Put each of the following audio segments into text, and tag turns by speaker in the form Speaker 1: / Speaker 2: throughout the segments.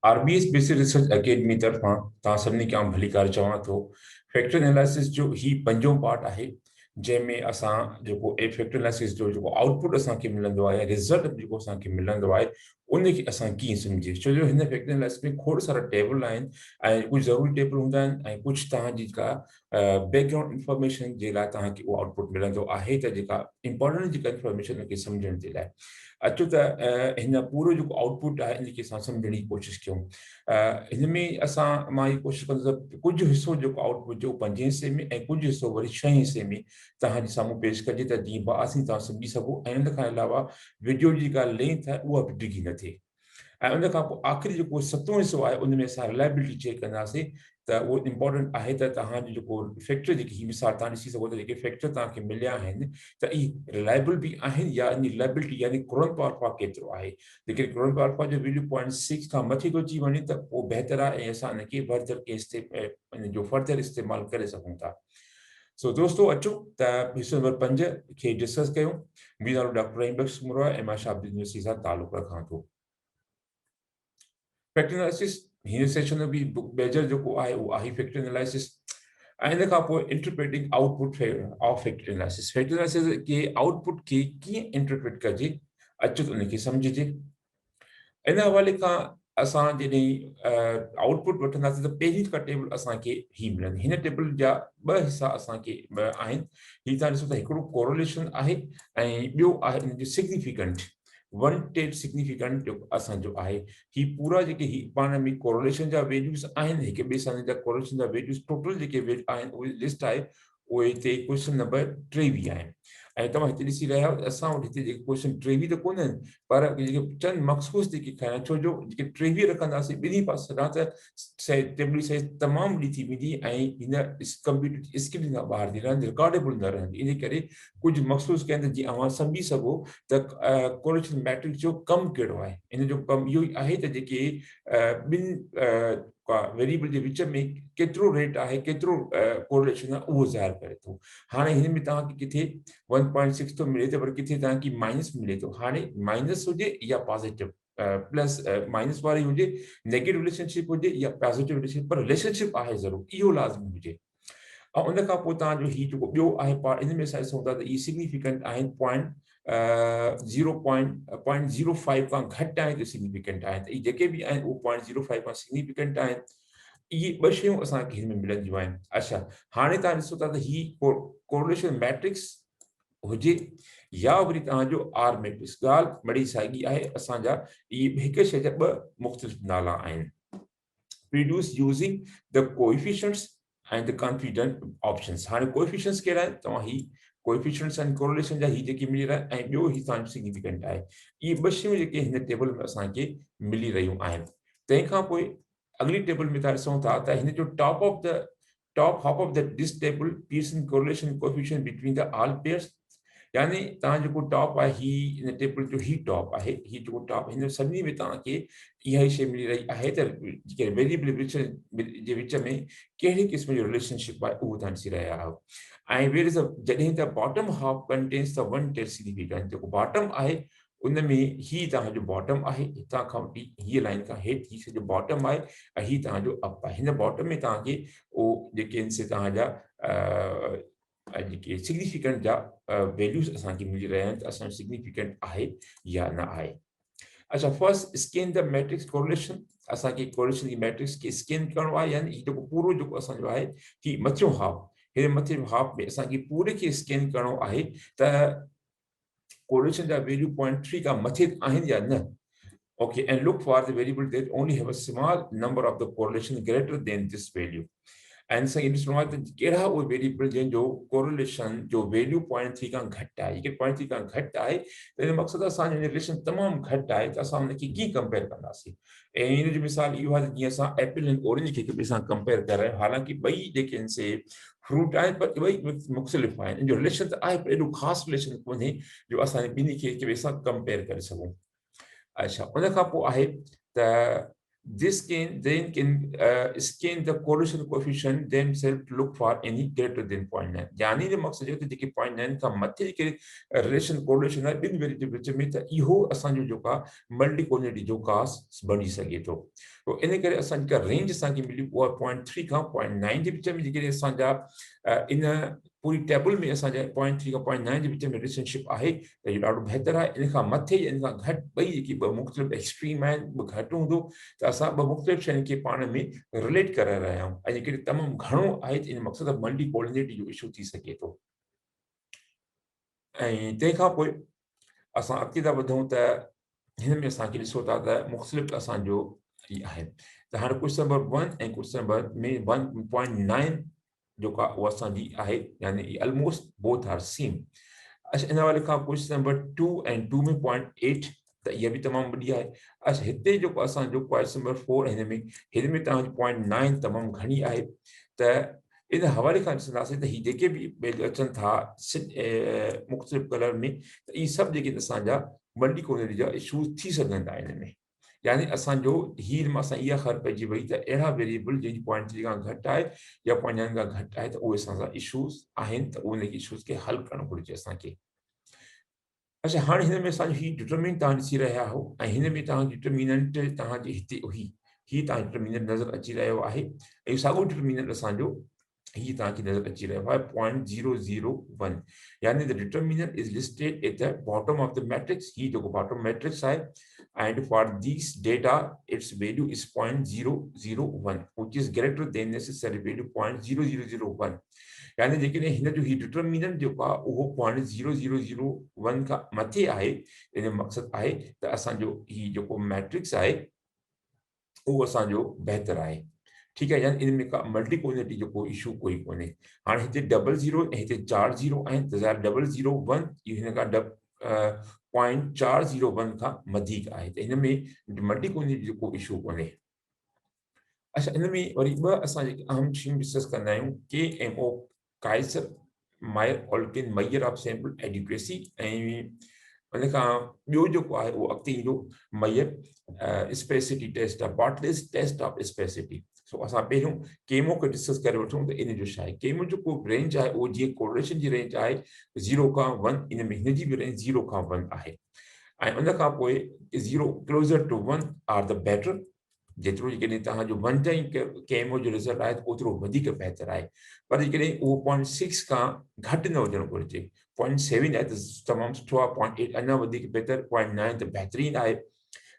Speaker 1: RBS basic research academy तरफां तव्हां सभिनी खे आउं भली कार चवां थो। फैक्टर एनालिसिस जो ही पंजो पार्ट आहे, जंहिंमें असां जेको फैक्टर एनालिसिस जो जेको आउटपुट असांखे मिलंदो आहे, रिज़ल्ट जेको असांखे मिलंदो आहे, उनखे असां कीअं सम्झे। छो जो हिन फैक्टर एनालिसिस में खोड़ सारा टेबल आहिनि ऐं कुझु ज़रूरी टेबल हूंदा आहिनि ऐं कुझु तव्हांजी जेका बैकग्राउंड इंफॉर्मेशन जे लाइ तव्हांखे उहो आउटपुट मिलंदो आहे, त जेका इंपॉर्टेंट जेका इंफॉर्मेशन उनखे सम्झण जे लाइ। अचो त हिन पूरो जेको आउटपुट आहे इनखे असां सम्झण जी कोशिशि कयूं। हिन में मां इहा कोशिशि कंदुसि कुझु हिसो जेको आउटपुट जो 5 हिसे में ऐं कुझु हिसो वरी 6 हिसे में तव्हांजे साम्हूं पेश कजे, त जीअं बआसी तव्हां सम्झी सघो ऐं उन खां अलावा वीडियो जी जेका लेंथ आहे उहा बि डिघी न थिए। ऐं उन खां पोइ आख़िरी जेको 7हों हिसो आहे उन में असां रिलायबिलिटी चेक कंदासीं, त उहो इम्पोर्टेंट आहे त तव्हांजो जेको फैक्टर जेकी ही मिसाल तव्हां ॾिसी सघो त जेके फैक्टर तव्हांखे मिलिया आहिनि त इहे रिलायबल बि आहिनि या इन रिलायबिलिटी यानी कुरंदो अल्फा केतिरो आहे। जेके कुरंदो अल्फा जो वैल्यू 0.6 खां मथे थो अची वञे त पोइ बहितर आहे ऐं असां इनखे इन जो फर्दर इस्तेमालु करे सघूं था। सो दोस्तो अचो त हिसो नंबर 5 खे डिस्कस कयूं। मुंहिंजो नालो डॉक्टर रहीम बख्श मुरो आहे ऐं मां शाबदी यूनिवर्सिटी सां तालुक़ रखां थो। फैक्टर एनालिसिस हिन सेशन में बि मेजर जेको आहे उहो आहे फैक्टर एनालिसिस ऐं इन खां पोइ interpreting output of factor analysis. Factor analysis के आउटपुट खे कीअं इंटरप्रेट कजे, अचो त उनखे सम्झिजे। इन हवाले खां असां जॾहिं आउटपुट वठंदासीं त पहिरीं का टेबल असांखे ही मिलंदी। हिन टेबल जा 2 हिसा असांखे आहिनि। ही तव्हां ॾिसो त हिकिड़ो कोरिलेशन आहे ऐं ॿियो आहे इन जो सिग्निफिकेंट। वन टेप सिग्निफिकेंट जेको असांजो आहे, ही पूरा जेके ही पाण में कोरिलेशन जा वैल्यूज़ आहिनि, हिक ॿिए सां जा कोरिलेशन जा वैल्यूज़ टोटल जेके आहिनि उहे लिस्ट आहे, उहे हिते क्वेश्चन नंबर 23 आहे। ऐं तव्हां हिते ॾिसी रहिया आहियो असां वटि हिते जेके क्वेश्चन 23 त कोन आहिनि, पर जेके चंद मख़सूस जेके खयां, छो जो जेके 23 रखंदासीं ॿिन्ही पासे खां त टेबल साइज़ तमामु वॾी थी वेंदी ऐं हिन कंप्यूटर स्क्रीन खां ॿाहिरि थी रहंदी, रिकॉर्डेबल न रहंदी। इन करे कुझु मख़सूस कनि त जीअं अव्हां सम्झी सघो त कोरिलेशन मैट्रिक्स जो कमु कहिड़ो आहे। इन जो कमु इहो ई आहे त जेके ॿिनि वेरिएबल जे विच में केतिरो रेट आहे, केतिरो कोरिलेशन आहे, उहो ज़ाहिर करे थो। हाणे हिन में तव्हांखे किथे 1.6 थो मिले त पर किथे तव्हांखे माइनस मिले थो। हाणे माइनस हुजे या पॉजिटिव, प्लस माइनस वारी हुजे, नेगेटिव रिलेशनशिप हुजे या पॉजिटिव रिलेशनशिप, पर रिलेशनशिप आहे ज़रूरु, इहो लाज़मी हुजे। ऐं उन खां पोइ तव्हांजो ही जेको ॿियो आहे पार्ट, इन में असां ॾिसूं था त इहे सिग्निफिकेंट आहिनि 0.05 खां घटि आहे त सिग्निफिकेंट आहे, त इहे जेके बि आहिनि उहे 0.05 खां सिग्निफिकेंट आहिनि। इहे 2 शयूं असांखे हिन में मिलंदियूं आहिनि। अच्छा, हाणे तव्हां ॾिसो था त ही कोरिलेशन मैट्रिक्स हुजे या वरी तव्हांजो आर मैट्रिक्स, ॻाल्हि बड़ी साॻी आहे। असांजा इहे हिक शइ जा 2 मुख़्तलिफ़ नाला आहिनि। Produce using the coefficients and the confident options. हाणे कोएफिशिएंट्स कहिड़ा आहिनि, तव्हां ही कोएफिशिएंट्स एंड कोरिलेशन जा ही जेके मिली रहिया ऐं ॿियो ही तव्हांजो सिग्निफिकेंट आहे। इहे 2 शयूं जेके हिन टेबल में असांखे मिली रहियूं आहिनि। तंहिंखां पोइ अगली टेबल में था ॾिसूं था त हिन जो top half of this table Pearson correlation coefficient between the all pairs. यानी तव्हां जेको टॉप आहे ही इन टेबल जो ही टॉप आहे, ही जेको टॉप हिन सभिनी में तव्हांखे इहा ई शइ मिली रही आहे त जेके वेरिएबल जे विच में कहिड़े क़िस्म जो रिलेशनशिप आहे उहो तव्हां ॾिसी रहिया आहियो। ऐं जॾहिं त bottom half contains the one tail significant, जेको बॉटम आहे उन में ही तव्हांजो बॉटम आहे, हितां खां वठी हीअ लाइन खां हेठि ही सॼो बॉटम आहे ऐं ही तव्हांजो अप आहे। हिन बॉटम में तव्हांखे उहो जेके आहिनि से तव्हांजा जेके सिग्निफिकेंट जा वैल्यूज़ असांखे मिली रहिया आहिनि त असांजो सिग्निफिकेंट आहे या न आहे। अच्छा, first scan the matrix correlation. असांखे कोरिलेशन जी मैट्रिक्स खे स्कैन करणो आहे, यानी ही जेको पूरो जेको असांजो आहे ही मथियों हाफ, हिन मथे हाफ में असांखे पूरे खे स्कैन करणो आहे त कोरिलेशन जा वैल्यू 0.3 खां मथे आहिनि या न। Okay, and look for the variable that only have a small number of the correlation greater than this value. And so ॾिसणो आहे त कहिड़ा उहे वेरिएबल जंहिंजो कोरिलेशन जो वैल्यू 0.3 खां घटि आहे। जेके 0.3 खां घटि आहे त हिन मक़सदु असांजो रिलेशन तमामु घटि आहे त असां हुनखे कीअं कंपेयर कंदासीं। ऐं हिन जी मिसाल इहो आहे त जीअं असां एप्पल ऐं ऑरेंज खे हिक ॿिए सां कंपेयर करे रहिया आहियूं, हालांकि ॿई जेके आहिनि से फ्रूट आहिनि पर ॿई मुख़्तलिफ़ आहिनि। इन जो रिलेशन त आहे पर एॾो ख़ासि रिलेशन कोन्हे जो असां ॿिन्ही खे हिक ॿिए सां कंपेयर करे सघूं। अच्छा, उन खां पोइ आहे त this can then can scan the correlation coefficient themselves to look for any greater than 0.9 यानी जो मक़सद है कि 0.9 का मथे के रिलेशन कोरिलेशन है बिन वेरिएबल विच में त इहो असांजो जो का मल्टी कोलिनिटी जो कास बणी सके थो तो इन करे असां का रेंज असां की मिली उहा 0.3 का 0.9 जे विच में जेके असांजा इन पूरी टेबल में असांजा 0.3 का 0.9 जे विच में रिलेशनशिप आहे त इहो ॾाढो बहितर आहे इन खां मथे इन खां घटि ॿई जेकी ॿ मुख़्तलिफ़ एक्सट्रीम आहिनि ॿ घटि हूंदो त असां ॿ मुख़्तलिफ़ शयुनि खे पाण में रिलेट करे रहिया आहियूं ऐं जेकॾहिं तमामु घणो आहे त इन मक़सदु मल्टी कोलिनिटी जो इशू थी सघे थो ऐं तंहिंखां पोइ असां अॻिते था वधूं त हिन में असांखे ॾिसो था त मुख़्तलिफ़ असांजो ई आहे त हाणे क्वेश्चन नंबर 1 ऐं क्वेश्चन नंबर में 1.9 जो का उहा असांजी आहे यानी ऑलमोस्ट बोथ आर सेम अच्छा इन वाले खां क्वेश्चन नंबर 2 ऐं 2 में 0.8 त इहा बि तमामु वॾी आहे अच्छा हिते जेको असांजो क्वेश्चन नंबर 4 हिन में तव्हांजी 0.9 तमामु घणी आहे त इन हवाले खां ॾिसंदासीं त ही जेके बि वैल्यू अचनि था मुख़्तलिफ़ कलर में त इहे सभु जेके असांजा मल्टी कोलिनिटी जा इशूज़ थी सघनि था इन में यानी असांजो हीर मां असां इहा ख़बर पइजी वई त अहिड़ा वेरिएबल जंहिंजी 0.3 खां घटि आहे या 0.9 खां घटि आहे त उहे असां सां इशूज़ आहिनि त उन इशूज़ खे हल करणु घुरिजे असांखे अच्छा हाणे हिन में असांजो ही डिटरमिनेंट तव्हां ॾिसी रहिया हो ऐं हिन में तव्हांजी डिटरमिनेंट तव्हांजी हिते हुई ही तव्हां डिटरमिनेंट नज़र अची रहियो आहे ऐं साॻियो डिटरमिनेंट असांजो ही तव्हांखे नज़र अची रहियो आहे 0.001 यानी the determinant is listed at the bottom of the matrix ही जेको बॉटम मैट्रिक्स आहे and for these data its value is 0.001 which is greater than necessary value 0.0001 यानी जेकॾहिं हिन जो ही डिटरमिनेंट जेको आहे उहो 0.0001 खां मथे आहे इन जो मक़सदु आहे त असांजो ही जेको मैट्रिक्स आहे उहो असांजो बहितर आहे ठीकु आहे यानी इन में का मल्टी कोलिनिटी जो कोई इशू कोई कोन्हे हाणे हिते 00 ऐं हिते 4 0 आहिनि त 0.001 इहो हिन खां 0.401 खां वधीक आहे त हिन में मल्टी कोलिनिटी जो को इशू कोन्हे अच्छा इन में वरी ॿ असां जेके अहम शयूं डिस्कस कंदा आहियूं KMO Kaiser Meyer Olkin measure of sample adequacy ऐं उन खां ॿियो जेको आहे उहो अॻिते ईंदो मेयर sphericity test of Bartlett's test of sphericity सो असां पहिरियों केमो खे डिस्कस करे वठूं त इन जो छा आहे केमो जेको रेंज आहे उहो जीअं कोरिलेशन जी रेंज आहे 0 खां 1 इन में हिन जी बि रेंज 0 खां 1 आहे ऐं उन खां पोइ 0 closer to 1 are the better जेतिरो जेकॾहिं तव्हांजो 1 ताईं केमो जो रिज़ल्ट आहे त ओतिरो वधीक बहितर आहे पर जेकॾहिं उहो 0.6 खां घटि न हुजणु घुरिजे 0.7 आहे त तमामु सुठो आहे 0.8 अञा वधीक बहितर 0.9 त बहितरीनु आहे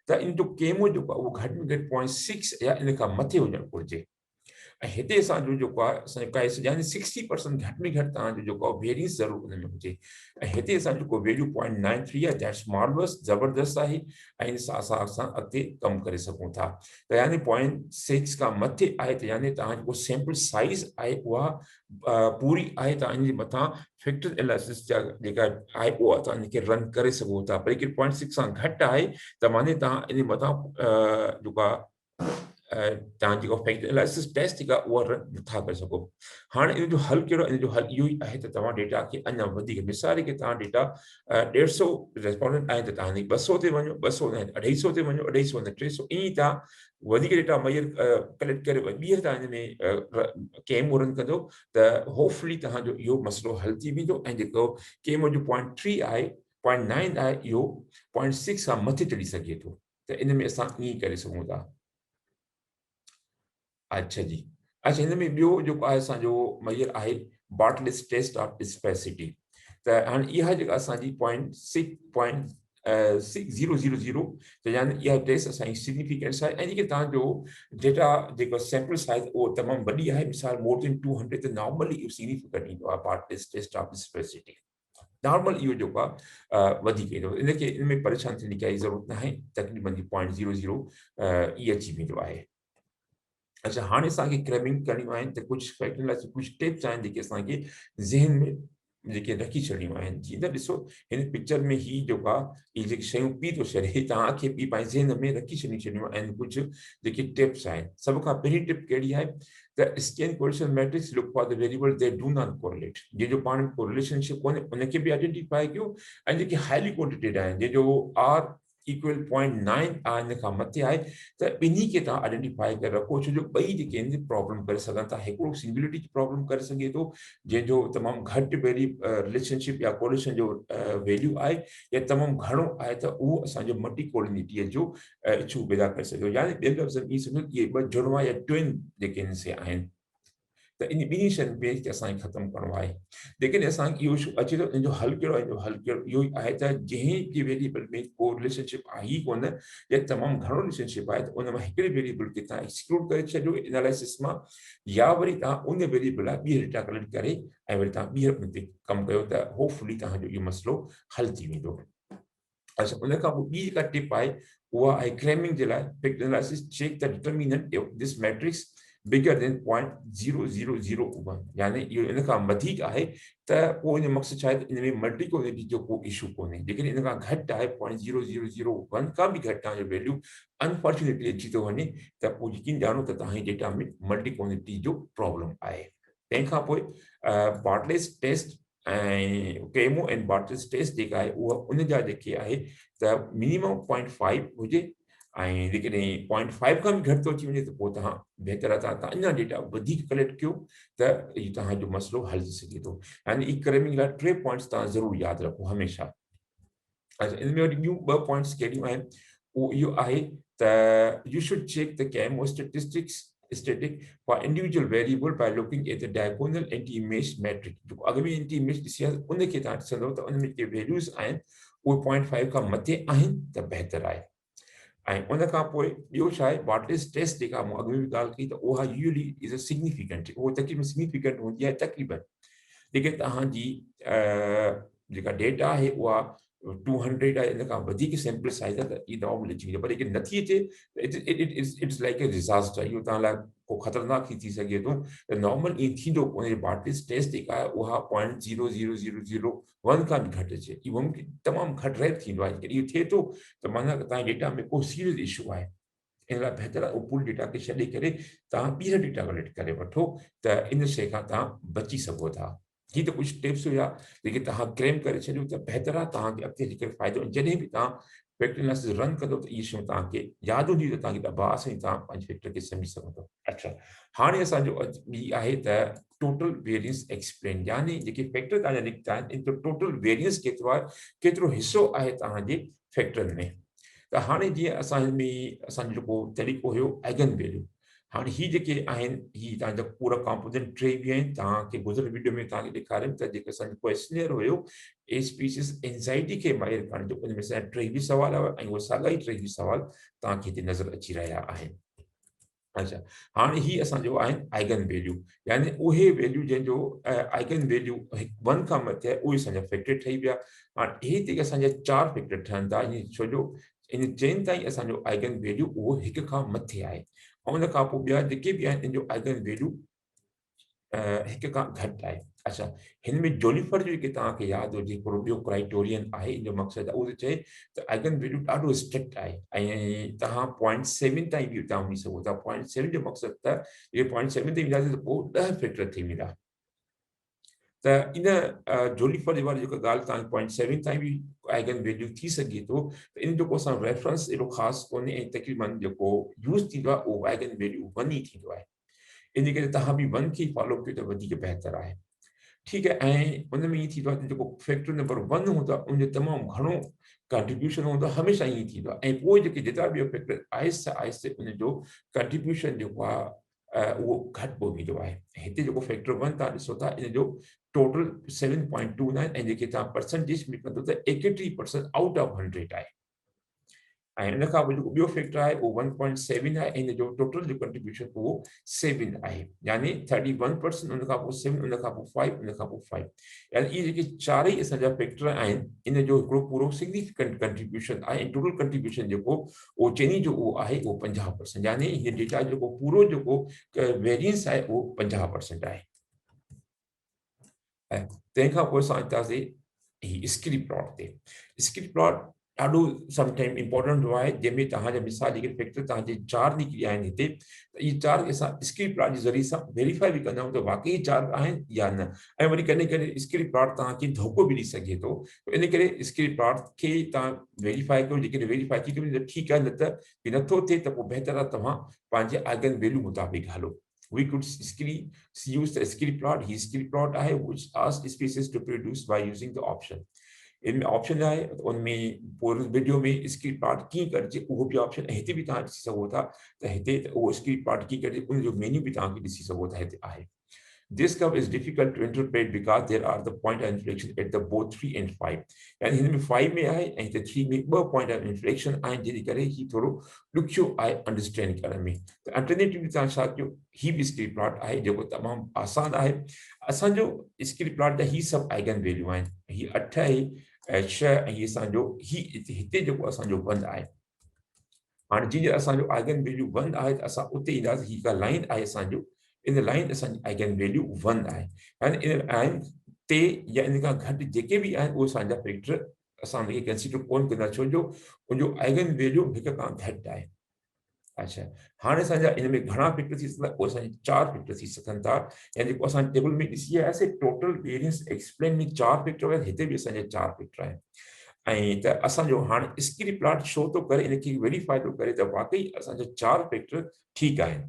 Speaker 1: त इन जो केमो जेको आहे उहो घटि में घटि 0.6 या इन खां मथे हुजणु घुरिजे ऐं हिते असांजो जेको आहे असांजो काइस यानी 60% घटि में घटि तव्हांजो जेको आहे वेरियंस ज़रूरु हुन में हुजे ऐं हिते असां जेको वैल्यू 0.93 आहे दैट्स मार्वलस ज़बरदस्त आहे ऐं इन सां असां अॻिते कमु करे सघूं था त यानी 0.6 खां मथे आहे त यानी तव्हां जेको सैंपल साइज़ आहे उहा पूरी आहे तव्हां इन जे मथां फैक्टर एनालिसिस जा जेका आहे उहा तव्हां इनखे रन करे सघो था पर जेके 0.6 खां घटि आहे त माने तव्हां इन मथां जेको आहे तव्हां जेको फैक्टर एनालिसिस टेस्ट जेका उहा रन नथा करे सघो हाणे इन जो हल कहिड़ो इन जो हल इहो ई आहे त तव्हां डेटा खे अञा वधीक मिसाल के तव्हां डेटा 150 रेस्पोंडेंट आहे त तव्हां 200 ते वञो 200 ऐं 250 ते वञो 250 ऐं 300 ईअं तव्हां वधीक डेटा मेजर कलेक्ट करे ॿीहर तव्हां हिन में केमो रन कंदो त होपफुली तव्हांजो इहो मसइलो हल थी वेंदो ऐं जेको केमो जो 0.3 आहे 0.9 आहे इहो 0.6 खां मथे चढ़ी सघे थो त इन में असां ईअं करे सघूं था अच्छा जी अच्छा हिन में ॿियो जेको आहे असांजो मेजर आहे बॉटलिस टेस्ट ऑफ स्पेसिटी त हाणे इहा जेका असांजी 0.6000 त यानी इहा टेस्ट असांजी सिग्निफिकेंस आहे ऐं जेके तव्हांजो डेटा जेको सैंपल साइज़ उहो तमामु वॾी आहे मिसाल मोर देन 200 त नॉर्मली इहो सिग्निफिकेंट ईंदो आहे बॉटलिस टेस्ट ऑफ स्पेसिटी नॉर्मल इहो जेको आहे वधीक ईंदो इनखे इन में परेशान थियण जी काई ज़रूरत न आहे तक़रीबन 0.00 ई अची वेंदो आहे अच्छा हाणे असांखे क्रैबिंग करणियूं आहिनि त कुझु फैक्टर लाइ कुझु टिप्स आहिनि जेके असांखे ज़हन में जेके रखी छॾियूं आहिनि जीअं त ॾिसो हिन पिक्चर में ही जेको आहे इहे जेके शयूं पी थो छॾे तव्हांखे बि पंहिंजे ज़हन में रखी छॾियूं आहिनि कुझु जेके टिप्स आहिनि सभ खां पहिरीं टिप कहिड़ी आहे त scan correlation matrix look for the variable they do not correlate जंहिंजो पाण में कोरिलेशनशिप कोन्हे उनखे बि आइडेंटिफाई कयो ऐं जेके हाईली क्वांटिटेड आहिनि जंहिंजो आर इक्वल 0.9 इन खां मथे आहे त ॿिन्ही खे तव्हां आइडेंटिफाई करे रखो, छो जो ॿई जेके आहिनि प्रॉब्लम करे सघनि था। हिकिड़ो सिंगुलरिटी जी प्रॉब्लम करे सघे थो जंहिंजो तमामु घटि रिलेशनशिप या कोरिलेशन जो वैल्यू आहे, या तमामु घणो आहे त उहो असांजो मल्टी कोलिनिटीअ जो इशू पैदा करे सघे थो। यानी ॿियनि लफ़्ज़नि में सम्झो इहे ॿ जुड़वा या ट्विन जेके हिन से आहिनि, त इन ॿिन्ही शयुनि खे असांखे ख़तमु करिणो आहे। लेकिन असांखे इहो इशू अचे थो, इन जो हल कहिड़ो आहे? इन जो हल कहिड़ो इहो ई आहे त जंहिं वेरिएबल में को रिलेशनशिप आहे ई कोन, या तमामु घणो रिलेशनशिप आहे, त उन मां हिकिड़े वेरिएबल खे तव्हां एक्सक्लूड करे छॾियो एनालिसिस मां, या वरी तव्हां उन वेरिएबल लाइ ॿी डेटा कलेक्ट करे ऐं वरी तव्हां ॿी उन ते कमु कयो त होपफुली तव्हांजो इहो मसइलो हल थी वेंदो। अच्छा, उन खां पोइ ॿी जेका टिप आहे उहा आहे क्लेमिंग जे लाइ factor analysis check the determinant of this matrix bigger than 0.0001, यानी इहो इन खां वधीक आहे त पोइ इन मक़सदु छा आहे त इन में मल्टी कोलिनिटी जो को इशू कोन्हे। लेकिन इन खां घटि आहे 0.0001 खां बि घटि तव्हांजो वैल्यू अनफॉर्चुनेटली अची थो वञे, त पोइ यकीन ॼाणो त तव्हांजे डेटा में मल्टी कोलिनिटी जो प्रॉब्लम आहे। तंहिंखां पोइ बार्टलेस टेस्ट ऐं केमो एंड बार्टलेस टेस्ट जेका आहे उहा उन जा जेके आहे त मिनिमम 0.5 हुजे, ऐं जेकॾहिं 0.5 खां बि घटि थो अची वञे त पोइ तव्हां बहितर आहे तव्हां अञा डेटा वधीक कलेक्ट कयो त इहो तव्हांजो मसइलो हल थी सघे थो। यानी ई क्लेमिंग लाइ 3 पॉइंट्स तव्हां ज़रूरु यादि रखो हमेशह। अच्छा, इन में वरी ॿियूं 2 पॉइंट्स कहिड़ियूं आहिनि? उहो इहो आहे त you should check the KMO statistics static for individual variable by looking at the diagonal anti-image matrix। जो अॻु में anti-image ॾिसी आहे उन खे तव्हां ॾिसंदव त उन में जेके वैल्यूज़ आहिनि उहे 0.5 खां मथे आहिनि त बहितर आहे। ऐं उन खां पोइ ॿियो छा आहे, बार्टलेस टेस्ट जेका मूं अॻु में बि ॻाल्हि कई त उहा यूजली इज़ अ सिग्निफिकेंट, उहो तक़रीबन सिग्निफिकेंट हूंदी आहे तक़रीबन। लेकिन तव्हांजी जेका डेटा आहे उहा 200 आहे, इन खां वधीक सैंपल साइज़ आहे त इहा नॉर्मल अची वेंदी, पर लेकिन नथी अचे त इट्स लाइक ए डिज़ास्टर, इहो तव्हां लाइ को ख़तरनाक थी सघे थो। त नॉर्मल ईअं थींदो कोन्हे, बार्टलेस टेस्ट जेका आहे उहा 0.00001 खां बि घटि अचे, इहो मुमकिन तमामु घटि रेट थींदो आहे। इहो थिए थो त माना तव्हांजे डेटा में को सीरियस इशू आहे। इन लाइ बहितर आहे उहो पूल डेटा खे छॾे करे तव्हां ॿीहर डेटा कलेक्ट करे वठो त इन शइ खां तव्हां बची सघो था। ही त कुझु टिप्स हुया जेके तव्हां क्लेम करे छॾियो त बहितर आहे, तव्हांखे अॻिते हली करे फ़ाइदो। जॾहिं बि तव्हां फैक्टर एनालिसिस रन कंदो त इहे शयूं तव्हांखे यादि हूंदी त तव्हांखे दॿा सां तव्हां पंहिंजे फैक्टर खे सम्झी सघंदो। अच्छा, हाणे असांजो ॿी आहे त टोटल वेरियंस एक्सप्लेन, यानी जेके फैक्टर तव्हांजा निकिता आहिनि इन जो टोटल वेरियंस केतिरो आहे, केतिरो हिसो आहे तव्हांजे फैक्टरनि में। त हाणे जीअं असांजो जेको तरीक़ो हुयो आइगन वैल्यू, हाणे ही जेके आहिनि ही तव्हांजा पूरा कॉम्पोनेंट टे बि आहिनि। तव्हांखे गुज़िरियल वीडियो में तव्हांखे ॾेखारियुमि त जेको असांजो क्वेश्चनियर हुयो ए स्पीसीस एंज़ाइटी खे माहिर करण जो, उन में असांजा टे बि सुवाल हुआ ऐं उहे साॻा ई टे बि सुवाल तव्हांखे हिते नज़र अची रहिया आहिनि। अच्छा, हाणे ही असांजो आहिनि आइगन वैल्यू, यानी उहे वैल्यू जंहिंजो आइगन वैल्यू 1 खां मथे आहे उहे असांजा फैक्टर ठही विया। हाणे हे जेके असांजा 4 फैक्टर ठहनि था, ईअं छो जो इन चइनि ताईं असांजो आइगन वैल्यू उहो 1 खां मथे आहे, ऐं उन खां पोइ ॿिया जेके बि आहिनि इन जो आइगन वैल्यू 1 खां घटि आहे। अच्छा, हिन में जोलिफर जो जेके तव्हांखे यादि हुजे हिकिड़ो ॿियो क्राइटेरियन आहे, इन जो मक़सदु आहे उहो चए त आइगन वैल्यू ॾाढो स्ट्रिक्ट आहे ऐं तव्हां 0.7 ताईं बि तव्हां वञी सघो था। 0.7 जो मक़सदु त इहे 0.7 ते ईंदासीं त पोइ 10 फैक्टर थी वेंदा। त इन जोलिफर जे वारी जेका ॻाल्हि तव्हांखे 0.7 ताईं बि आइगन वैल्यू थी सघे थो, त इन जेको असां रेफरेंस एॾो ख़ासि कोन्हे ऐं तक़रीबन जेको यूज़ थींदो आहे उहो आइगन वैल्यू 1 ई थींदो आहे। इन करे तव्हां बि 1 खे फॉलो कयो त वधीक बहितर आहे। ठीकु आहे, ऐं उन में ईअं थींदो आहे त जेको फैक्टर नंबर 1 हूंदो आहे उनजो तमामु घणो कंट्रीब्यूशन हूंदो आहे, हमेशह ईअं थींदो आहे। ऐं पोइ जेके जेतिरा बि फैक्टर आहिस्ते आहिस्ते उनजो कंट्रीब्यूशन जेको आहे उहो घटि पोइ वेंदो आहे। हिते जेको फैक्टर 1 तव्हां ॾिसो था इन जो टोटल 7.29 ऐं जेके तव्हां परसेंटेज में कंदो त 81% आउट ऑफ 100 आहे। ऐं इन खां पोइ जेको ॿियो फैक्टर आहे उहो 1.7 आहे ऐं इन जो टोटल जो कंट्रीब्यूशन उहो 7 आहे, यानी 31%, उन खां पोइ 7, उन खां पोइ 5, उन खां पोइ 5, यानी इहे जेके चारई असांजा फैक्टर आहिनि इन जो हिकिड़ो पूरो सिग्निफिकेंट कंट्रीब्यूशन आहे। ऐं टोटल कंट्रीब्यूशन जेको उहो चइनी जो उहो आहे उहो 50%, यानी हीअ डेटा जेको पूरो जेको वेरियंस आहे उहो 50% आहे। ऐं तंहिंखां पोइ असां अचासीं ही स्क्री प्लॉट ते। स्क्री प्लॉट ॾाढो समटाइम इम्पोर्टेंट हुआ है जंहिंमें तव्हांजा मिसाल जेके फैक्टर तव्हांजे 4 निकिरी आहिनि हिते त इहे 4 असां स्क्रीन प्लॉट जे ज़रिए सां वेरीफाई बि कंदा आहियूं त वाकई 4 आहिनि या न ऐं वरी कॾहिं कॾहिं स्क्रीन प्लॉट तव्हांखे धोखो बि ॾेई सघे थो इन करे स्क्रीन प्लॉट खे तव्हां वेरीफाई कयो जेकॾहिं वेरीफाई थी करे ठीकु आहे न त की नथो थिए त पोइ बहितर आहे तव्हां पंहिंजे आइगन वैल्यू मुताबिक़ हलो we could use the scree plot. He scree plot है which asks species to produce by using the option. इनमें ऑप्शन आहे उनमें पूरे वीडियो में स्क्रीन प्लॉट कीअं करिजे उहो बि ऑप्शन हिते बि तव्हां ॾिसी सघो था त हिते उहो स्क्रीन प्लॉट कीअं करिजे उन जो मेन्यू बि तव्हांखे ॾिसी सघो था हिते आहे This curve is difficult to interpret because there are the point of inflection at the both 3 and 5. यानी हिन में 5 में आहे ऐं हिते 3 में 2 point of inflection आहिनि जंहिं करे ही थोरो ॾुखियो आहे अंडरस्टैंड करण में त अल्टरनेटिवली तव्हां छा कयो ही बि स्क्रीन प्लॉट आहे जेको तमामु आसान आहे असांजो स्क्रीन प्लॉट जा ही सभु आइगन वैल्यू आहिनि ही 8 आहे 6 ऐं ही असांजो ही हिते जेको असांजो 1 आहे हाणे जीअं असांजो आइगन वैल्यू 1 आहे त असां उते ईंदासीं ही का लाइन आहे असांजो इन लाइन असांजी आइगन वैल्यू 1 आहे यानी इन लाइन ते या इन खां घटि जेके बि आहिनि उहे असांजा फैक्टर असां उनखे कंसीडर कोन कंदा छो जो उनजो आइगन वैल्यू हिक खां घटि आहे अच्छा हाणे असांजा इन में घणा फैक्टर थी सघंदा उहे असांजा 4 फैक्टर थी सघनि था या जेको असां टेबल में ॾिसी आयासीं टोटल वेरियंस एक्सप्लेन में 4 फैक्टर आहिनि हिते बि असांजा 4 फैक्टर आहिनि ऐं त असांजो हाणे स्क्रीन प्लॉट शो थो करे इनखे वेरीफाई थो करे त वाकई असांजा 4 फैक्टर ठीकु आहिनि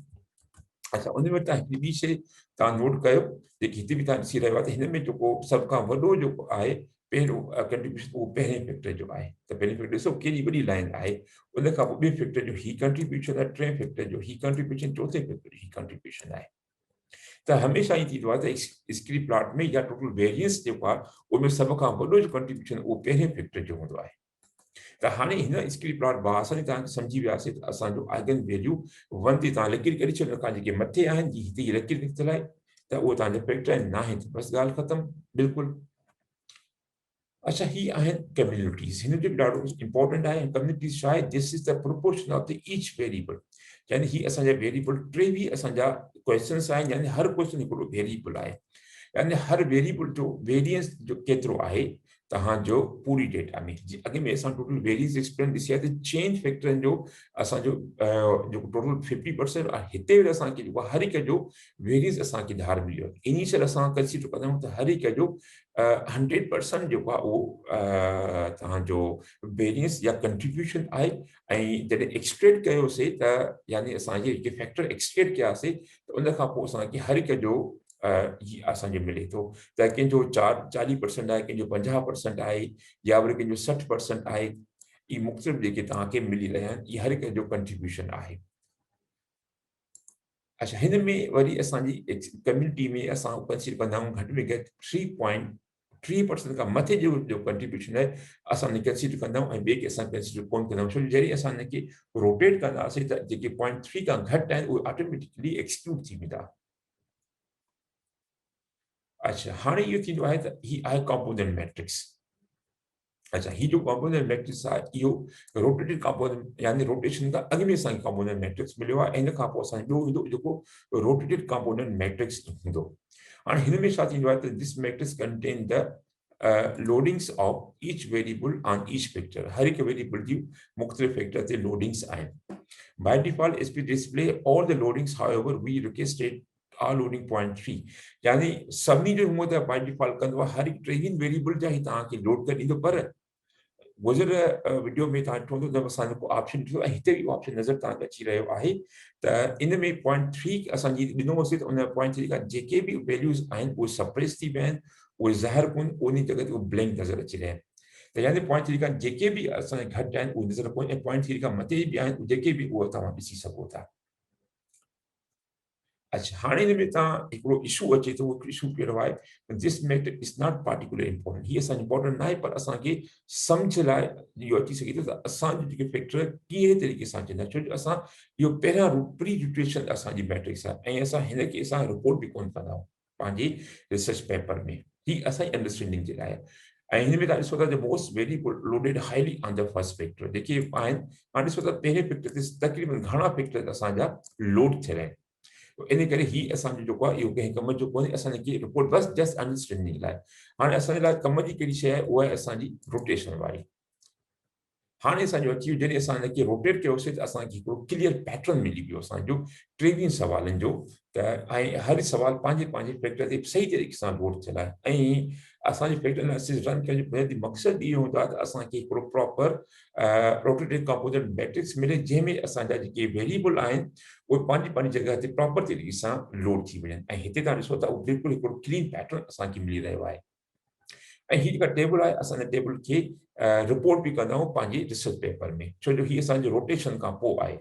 Speaker 1: अच्छा उन में तव्हां हिकिड़ी ॿी शइ तव्हां नोट कयो जेकी हिते बि तव्हां ॾिसी रहियो आहे त हिन में जेको सभ खां वॾो जेको आहे पहिरियों कंट्रीब्यूशन उहो पहिरें फैक्टर जो आहे त पहिरीं फैक्टर ॾिसो केॾी वॾी लाइन आहे उन खां पोइ ॿिए फैक्टर जो ही कंट्रीब्यूशन आहे टे फैक्टर जो ही कंट्रीब्यूशन चौथे फैक्टर जो ही कंट्रीब्यूशन आहे त हमेशह ई थींदो आहे त स्क्रीन प्लॉट में या टोटल वेरियंस जेको आहे उनमें सभ खां वॾो जो कंट्रीब्यूशन उहो पहिरें फैक्टर जो हूंदो आहे त हाणे हिन स्क्रीन प्लॉट बासानी तव्हांखे सम्झी वियासीं त असांजो आइगन वैल्यू 1 ते तव्हां लकीर करे छॾियो खां जेके मथे आहिनि हिते ई लकीर निकितल आहे त उहो तव्हांजा फैक्टर आहिनि न आहिनि बसि ॻाल्हि ख़तमु बिल्कुलु अच्छा ही आहिनि कम्युनिटीज़ हिन जो बि ॾाढो इंपॉर्टेंट आहे कम्युनिटीज़ छा आहे this is the proportion of the each variable यानी ही असांजा वेरिएबल टेवीह असांजा क्वेश्चन्स आहिनि यानी हर क्वेश्चन हिकिड़ो वेरिएबल आहे यानी हर वेरिएबल जो वेरियंस जो केतिरो आहे तव्हांजो पूरी डेटा में अॻे में असां टोटल वेरियंस एक्सप्लेन ॾिसी आहे त चेंज फैक्टरनि जो असांजो जेको टोटल 50% आहे हिते वरी असांखे जेको हर हिक जो वेरियंस असांखे धार मिलियो आहे इनिशियल असां कंसीडर कंदा आहियूं त हर हिक जो 100% जेको आहे उहो तव्हांजो वेरियंस या कंट्रीब्यूशन आहे ऐं जॾहिं एक्सट्रेट कयोसीं त यानी असांजे जेके फैक्टर एक्सट्रेट कयासीं त उन खां पोइ असांखे हर हिक जो ही असांखे मिले थो त कंहिंजो 40% आहे कंहिंजो 50% आहे या वरी कंहिंजो 60% आहे ई मुख़्तलिफ़ जेके तव्हांखे मिली रहिया आहिनि इहे हर हिक जो कंट्रीब्यूशन आहे अच्छा हिन में वरी असांजी कम्युनिटी में असां कंसीडर कंदा आहियूं घटि में घटि 3.3% खां मथे जो कंट्रीब्यूशन आहे असां हुनखे कंसीडर कंदा आहियूं ऐं ॿिए खे असां कंसीडर कोन कंदा आहियूं छो जो जॾहिं असां हिनखे रोटेट कंदासीं त जेके 0.3 खां घटि आहिनि उहे ऑटोमेटिकली एक्सक्लूड थी वेंदा अच्छा हाणे इहो थींदो आहे त ही आहे कॉम्पोनेंट मैट्रिक्स अच्छा ही जो कॉम्पोनेंट मैट्रिक्स आहे इहो रोटेटेड कॉम्पोनेंट यानी रोटेशन खां अॻु में असांखे कॉम्पोनेंट मैट्रिक्स मिलियो आहे ऐं इन खां पोइ असांखे ॿियो ईंदो जेको रोटेटेड कॉम्पोनेंट मैट्रिक्स हूंदो हाणे हिन में छा थींदो आहे त this matrix contain the loadings of each variable on each factor हर हिकु वेरिएबल जी मुख़्तलिफ़ फैक्टर ते लोडिंग्स आहिनि by default is display all the loadings however we requested our loading 0.3 यानी सभिनी जो हूंअं त बाय डिफॉल्ट कंदो आहे हर हिकु टेवीह वेरिएबल जा ई तव्हांखे लोड करे ॾींदो पर गुज़र वीडियो में तव्हां ॾिठो हूंदो त असां जेको ऑप्शन ॾिठो ऐं हिते बि ऑप्शन नज़र तव्हांखे अची रहियो आहे त इन में 0.3 असांजी ॾिनो हुओसीं त उन 0.3 खां जेके बि वैल्यूज़ आहिनि उहे सप्रेस थी विया आहिनि उहे ज़ाहिर कोन उन जॻह ते उहे ब्लैंक नज़र अची रहिया आहिनि त यानी 0.3 खां जेके बि असांजे घटि आहिनि उहे नज़र कोन ऐं 0.3 खां मथे बि आहिनि जेके बि उहे तव्हां ॾिसी सघो था अच्छा हाणे हिन में तव्हां हिकिड़ो इशू अचे थो उहो इशू कहिड़ो आहे this matter is not particular important हीअ असांजी इंपॉर्टेंट न आहे पर असांखे सम्झ लाइ इहो अची सघे थो त असांजो जेके फैक्टर कीअं तरीक़े सां चवंदा छो जो असां इहो पहिरियां प्री रिट्यूशन असांजी मैट्रिक्स आहे ऐं असां हिनखे असां रिपोर्ट बि कोन कंदा आहियूं पंहिंजे रिसर्च पेपर में ही असांजी अंडरस्टैंडिंग जे लाइ ऐं हिन में तव्हां ॾिसो था most variable loaded highly on the first factor जेके आहिनि तव्हां ॾिसो था पहिरें फैक्टर ते तक़रीबन घणा फैक्टर असांजा लोड थियल आहिनि इन करे ही असांजो जेको आहे इहो कंहिं कम जो कोन्हे असांखे रिपोर्ट बसि जस्ट अंडरस्टैंडिंग लाइ हाणे असांजे लाइ कम जी कहिड़ी शइ आहे उहा आहे असांजी रोटेशन वारी हाणे असांजो अची वियो जॾहिं असां हिनखे रोटेट कयोसीं त असांखे हिकिड़ो क्लियर पैटर्न मिली वियो असांजो 23 सवालनि जो त ऐं हर सवाल पंहिंजे पंहिंजे फैक्टर ते सही तरीक़े सां लोड थियल आहे ऐं असांजो फैक्टर एनालिसिस रन करण जो बुनियादी मक़सदु इहो हूंदो आहे त असांखे हिकिड़ो प्रॉपर रोटेटेड कंपोजिट मैट्रिक्स मिले जंहिंमें असांजा जेके वेरिएबल आहिनि उहे पंहिंजी पंहिंजी जॻह ते प्रॉपर तरीक़े सां लोड थी वञनि ऐं हिते तव्हां ॾिसो था उहो बिल्कुलु हिकिड़ो क्लीन पैटर्न असांखे मिली रहियो आहे ऐं हीअ जेका टेबल आहे असां हिन टेबल खे रिपोर्ट बि कंदा आहियूं पंहिंजे रिसर्च पेपर में छो जो हीअ असांजो रोटेशन खां पोइ आहे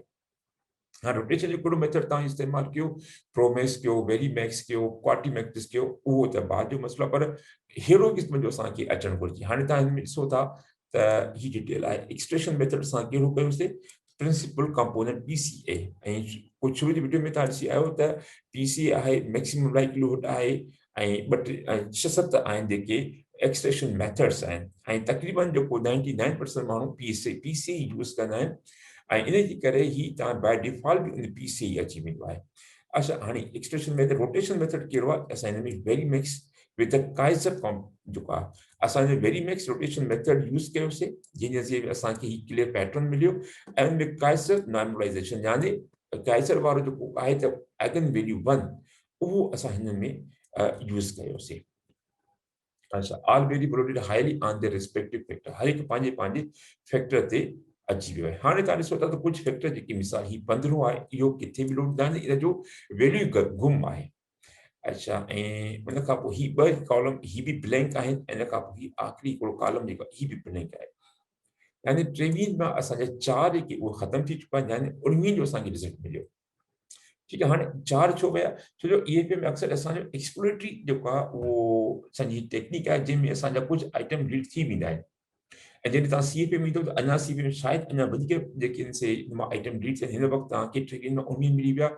Speaker 1: हाँ रोटेशन जो कहिड़ो मेथड तव्हां इस्तेमालु कयो प्रोमेक्स कयो वेरीमैक्स कयो क्वार्टीमैक्स कयो उहो त बाद जो मसइलो आहे पर अहिड़ो क़िस्म जो असांखे अचणु घुरिजे हाणे तव्हां हिन में ॾिसो था त हीअ डिटेल आहे एक्सट्रेशन मेथड असां कहिड़ो कयोसीं प्रिंसिपल कंपोनेंट पीसीए ऐं कुझु शुरू जी वीडियो में तव्हां ॾिसी आयो त पीसीए आहे मैक्सिमम लाइक्लीहुड आहे ऐं 6-7 आहिनि जेके एक्सट्रेशन मेथड्स आहिनि ऐं तक़रीबन जेको 99% माण्हू पीसीए यूज़ कंदा आहिनि ऐं इन जे करे ही तव्हां बाय डिफॉल्ट बि उन पीसीए अची वेंदो आहे अच्छा हाणे एक्सट्रेशन मेथड रोटेशन मेथड कहिड़ो आहे असां हिन में वेरीमैक्स विद काइज़र जेको आहे असांजो वेरीमैक्स रोटेशन मेथड यूज़ कयोसीं जंहिंजे ज़रिए असांखे ही क्लियर पैटर्न मिलियो ऐं उन में काइज़र नॉर्मलाइज़ेशन यानी काइज़र वारो जेको आहे त आइगन वैल्यू 1 उहो असां हिन में यूज़ कयोसीं अच्छा all variable loaded highly on the respective factor हर हिकु पंहिंजे पंहिंजे फैक्टर ते अची वियो आहे हाणे तव्हां ॾिसो था त कुझु फैक्टर जेकी मिसाल ही 15 आहे इहो किथे बि लोड न इन जो वैल्यू गुम आहे अच्छा ऐं उन खां पोइ ही ॿ कॉलम ही बि ब्लैंक आहिनि इन खां पोइ ही आख़िरी हिकिड़ो कॉलम जेको ही बि ब्लैंक आहे यानी 23 मां असांजा 4 जेके उहे ख़तम थी चुका आहिनि यानी 19 जो असांखे रिज़ल्ट मिलियो ठीकु आहे हाणे 4 छो विया छो जो ईएफए में अक्सर असांजो एक्सप्लोरेटरी जेको आहे उहो असांजी टेक्निक आहे जंहिंमें असांजा कुझु आइटम डिलीट थी वेंदा आहिनि ऐं जॾहिं तव्हां सीएफए में ईंदो त अञा सीएफए में शायदि अञा वधीक जेके से आइटम डिलीट थियनि हिन वक़्तु तव्हांखे 23 मां 19 मिली विया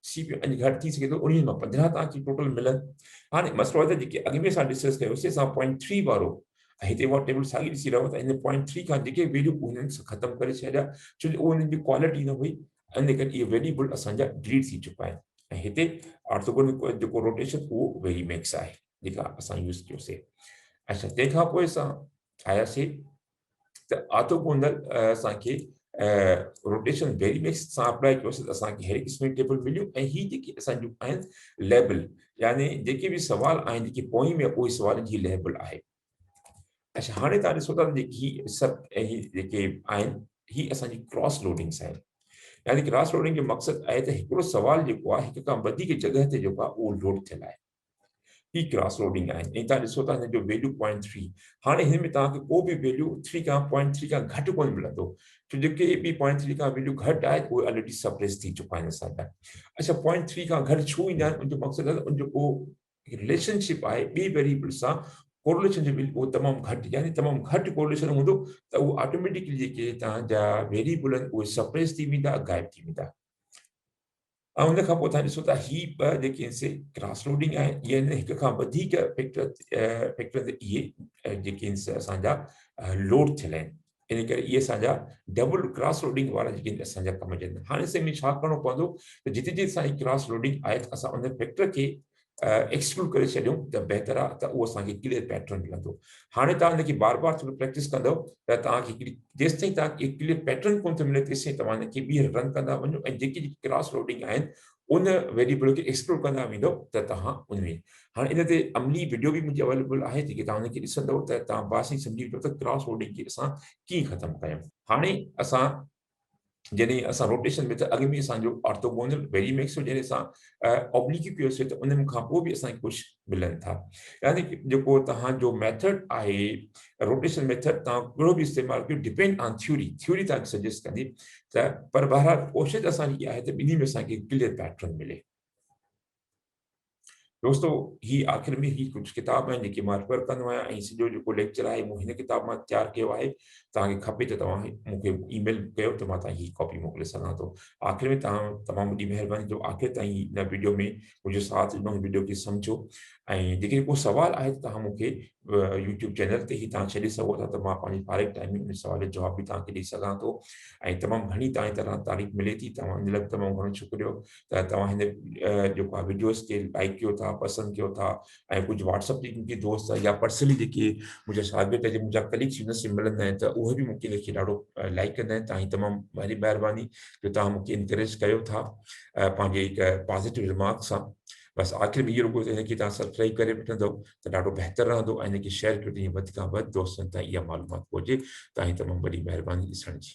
Speaker 1: सीपीयू अञा घटि थी सघे थो 19 मां 15 तव्हांखे टोटल मिलनि हाणे मसइलो आहे त जेके अॻु में असां डिस्कस कयोसीं असां 0.3 वारो हिते उहा टेबल साॻी ॾिसी रहो त हिन 0.3 खां जेके वैल्यू उन्हनि सां ख़तमु करे छॾिया छो जो उहो हुननि जी क्वालिटी न हुई इन करे इहे वेरिएबल असांजा डिलीट थी चुका आहिनि ऐं हिते ऑर्थोगोनल जेको रोटेशन उहो वेरीमैक्स आहे जेका असां यूज़ कयोसीं अच्छा तंहिंखां पोइ असां आयासीं त ऑर्थोगोनल असांखे रोटेशन वेरीमैक्स सां अप्लाई कयोसीं त असांखे अहिड़ी क़िस्म जी टेबल मिलियूं ऐं ही जेकी असांजूं आहिनि लेबल यानी जेके बि सुवाल आहिनि जेके पोइ में उहे सुवालनि जी लेबल आहे अच्छा हाणे तव्हां ॾिसो था जेकी सभु जेके आहिनि ही असांजी क्रॉस लोडिंग्स आहिनि यानी क्रॉस लोडिंग जो मक़सदु आहे त हिकिड़ो सुवाल जेको आहे हिक खां वधीक जॻह ते जेको आहे उहो लोड थियल आहे ही क्रॉस लोडिंग आहिनि ऐं तव्हां ॾिसो था हिन जो वैल्यू 0.3 हाणे हिन में तव्हांखे को बि वैल्यू 3 खां 0.3 खां घटि कोन मिलंदो छो जेके बि 0.3 खां वैल्यू घटि आहे उहे ऑलरेडी सप्रेस थी चुका आहिनि असांजा अच्छा 0.3 खां घटि छो ईंदा आहिनि उनजो मक़सदु आहे उन जेको रिलेशनशिप आहे ॿी वेरिएबल सां कोरिलेशन जो उहो तमामु घटि यानी तमामु घटि कोरिलेशन हूंदो त उहो ऑटोमेटिकली जेके तव्हांजा वेरिएबल आहिनि उहे सप्रेस थी वेंदा गाइब थी वेंदा ऐं उन खां पोइ तव्हां ॾिसो था ही ॿ जेके आहिनि क्रॉस लोडिंग आहे इहे हिक खां वधीक फैक्टर ते इहे जेके आहिनि असांजा लोड थियल आहिनि इन करे इहे असांजा डबल क्रॉस लोडिंग वारा जेके आहिनि असांजा कम अचनि हाणे में छा करिणो पवंदो त जिते जिते असांजी क्रॉस लोडिंग आहे त असां उन फैक्टर खे एक्सक्लूड करे छॾियूं त बहितर आहे त उहो असांखे क्लियर पैटर्न मिलंदो हाणे तव्हां हिनखे बार बार थोरो प्रैक्टिस कंदव त तव्हांखे हिकिड़ी जेसिताईं तव्हांखे क्लियर पैटर्न कोन थो मिले तेसिताईं तव्हां हिनखे ॿीहर रन कंदा वञो ऐं जेकी जेकी क्रॉस लोडिंग आहिनि उन वेरिएबल खे एक्सप्लोर कंदा वेंदो त तव्हां उन में हाणे इन ते अमली वीडियो बि मुंहिंजी अवेलेबल आहे जेके तव्हां हुनखे ॾिसंदव त तव्हां बासी सम्झी वठो त क्रॉस लोडिंग खे असां कीअं ख़तमु कयूं हाणे असां जॾहिं असां रोटेशन में त अॻु में असांजो ऑर्थोगोनल वेरीमैक्स हो जॾहिं असां ऑब्लिक्यू कयोसीं त उन्हनि खां पोइ बि असांखे कुझु मिलनि था यानी जेको तव्हांजो मैथड आहे रोटेशन मैथड तव्हां कहिड़ो बि इस्तेमालु कयो डिपेंड ऑन थ्योरी तव्हांखे सजेस्ट कंदी त पर बहरहाल कोशिशि असांजी इहा आहे त ॿिन्ही में असांखे क्लियर पैटर्न मिले दोस्तों ही आख़िर में ही कुझु किताब आहिनि जेके मां रेफर कंदो आहियां ऐं सॼो जेको लेक्चर आहे मूं हिन किताब मां तयारु कयो आहे तव्हांखे खपे त तव्हां मूंखे ईमेल कयो त मां तव्हांखे ही कॉपी मोकिले सघां थो आख़िर में तव्हां तमामु वॾी महिरबानी जो आख़िर ताईं हिन वीडियो में मुंहिंजो साथ ॾिनो वीडियो खे सम्झो ऐं जेके को सुवाल आहे त तव्हां मूंखे यूट्यूब चैनल ते ई तव्हां छॾे सघो था, त मां पंहिंजी फारिग टाइम में उन सवाल जो जवाब बि तव्हांखे ॾेई सघां थो। ऐं तमामु घणी तव्हांजी तरह तारीफ़ मिले थी, तव्हां इन लाइ तमामु घणो शुक्रियो त तव्हां हिन जेको आहे वीडियोस खे लाइक कयो था, पसंदि कयो था। ऐं कुझु व्हाट्सअप ते मुंहिंजे दोस्त या पर्सनली जेके मुंहिंजा शागिर्द जे मुंहिंजा कलीग्स यूनिवर्सिटी में मिलंदा आहिनि, त उहे बि मूंखे लिखी ॾाढो लाइक कंदा आहिनि। तव्हांजी तमामु वॾी महिरबानी जो तव्हां मूंखे इंकरेज कयो था पंहिंजे हिकु पॉज़िटिव रिमार्क सां। बसि आख़िर में इहो रुॻो हिनखे तव्हां सब्सक्राइब करे वठंदव त ॾाढो बहितरु रहंदो, ऐं हिनखे शेयर कयो जीअं वधि खां वधि दोस्तनि ताईं इहा मालूमात पहुचे। तव्हांजी तमामु वॾी महिरबानी ॾिसण जी।